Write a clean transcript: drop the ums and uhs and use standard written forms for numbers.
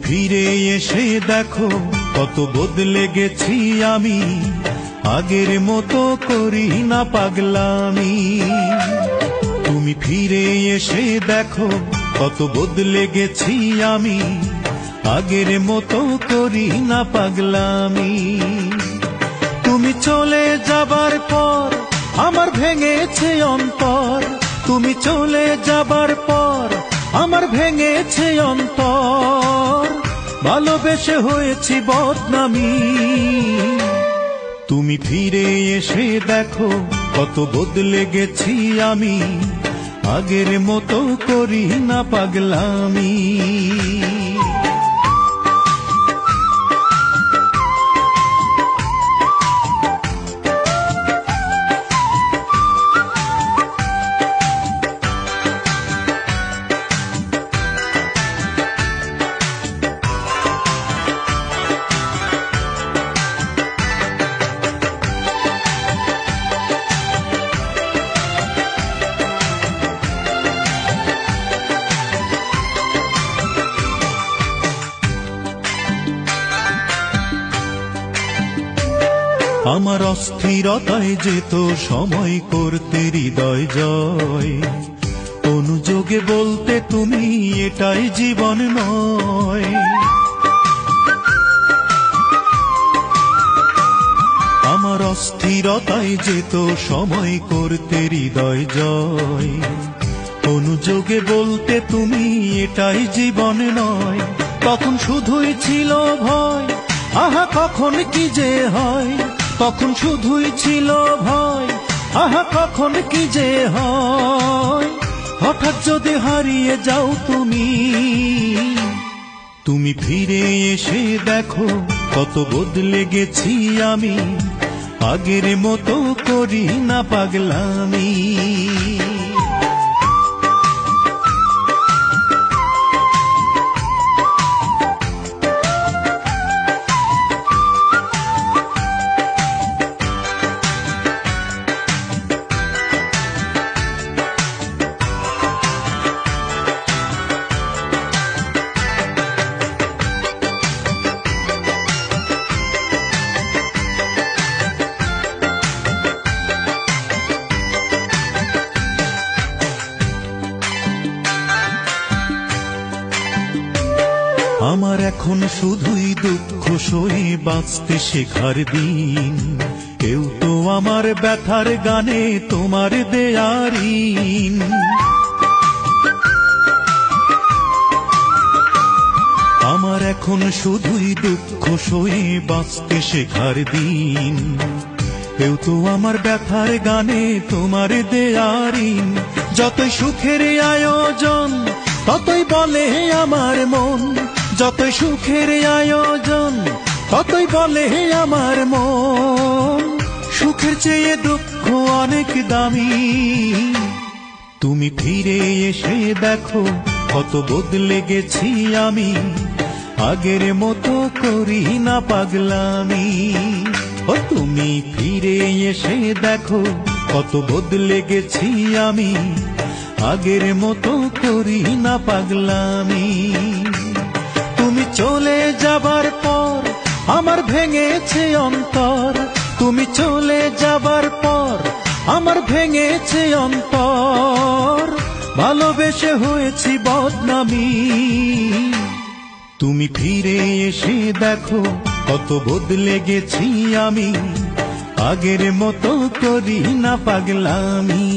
ফিরে এসে দেখো কত বদলে গেছি আমি, আগের মতো করি না পাগলামি। তুমি ফিরে এসে দেখো কত বদলে গেছি আমি, আগের মতো করি না পাগলামি। তুমি চলে যাবার পর আমার ভেঙেছে অন্তর, তুমি চলে যাবার পর আমার ভেঙেছে অন্তর, ভালোবেসে হয়েছি বদনামি। তুমি ফিরে এসে দেখো কত বদলে গেছি আমি, আগের মতো করি না পাগলামি। আমার অস্থিরতায় যেত সময় করতে হৃদয় জয়, অনুযোগে বলতে তুমি এটাই জীবন নয়। আমার অস্থিরতায় যেত সময় করতে হৃদয় জয়, অনুযোগে বলতে তুমি এটাই জীবন নয়। তখন শুধুই ছিল ভয়, আহা কখন কি যে হয়, তখন শুধুই ছিল ভয়, আহা কখন কি যে হয়। হঠাৎ যদি হারিয়ে যাও তুমি, তুমি ফিরে এসে দেখো কত বদলে গেছি আমি, আগের মতো করি না পাগলামি। আমার এখন শুধুই দুঃখ সয়ে বাঁচতে শেখার দিন, কেউ তো আমার ব্যথার গানে তোমার দেয়ারিন। আমার এখন শুধুই দুঃখ সয়ে বাঁচতে শেখার দিন, কেউ তো আমার ব্যথার গানে তোমার দেয়ারিন। যতই সুখের আয়োজন ততই বলে আমার মন, যতই সুখের আয়োজন ততই বলে আমার মন, সুখের চেয়ে দুঃখ অনেক দামি। তুমি ফিরে এসে দেখো কত বদলে গেছি আমি, আগের মতো করি না পাগলামি। ও তুমি ফিরে এসে দেখো কত বদলে গেছি আমি, আগের মতো করি না পাগলামি। তুমি চলে যাবার পর আমার ভেঙেছে অন্তর, তুমি চলে যাবার পর আমার ভেঙেছে অন্তর, ভালোবেসে হয়েছি বদনামি। তুমি ফিরে এসে দেখো কত বদলে গেছি আমি, আগের মতো করি না পাগলামি।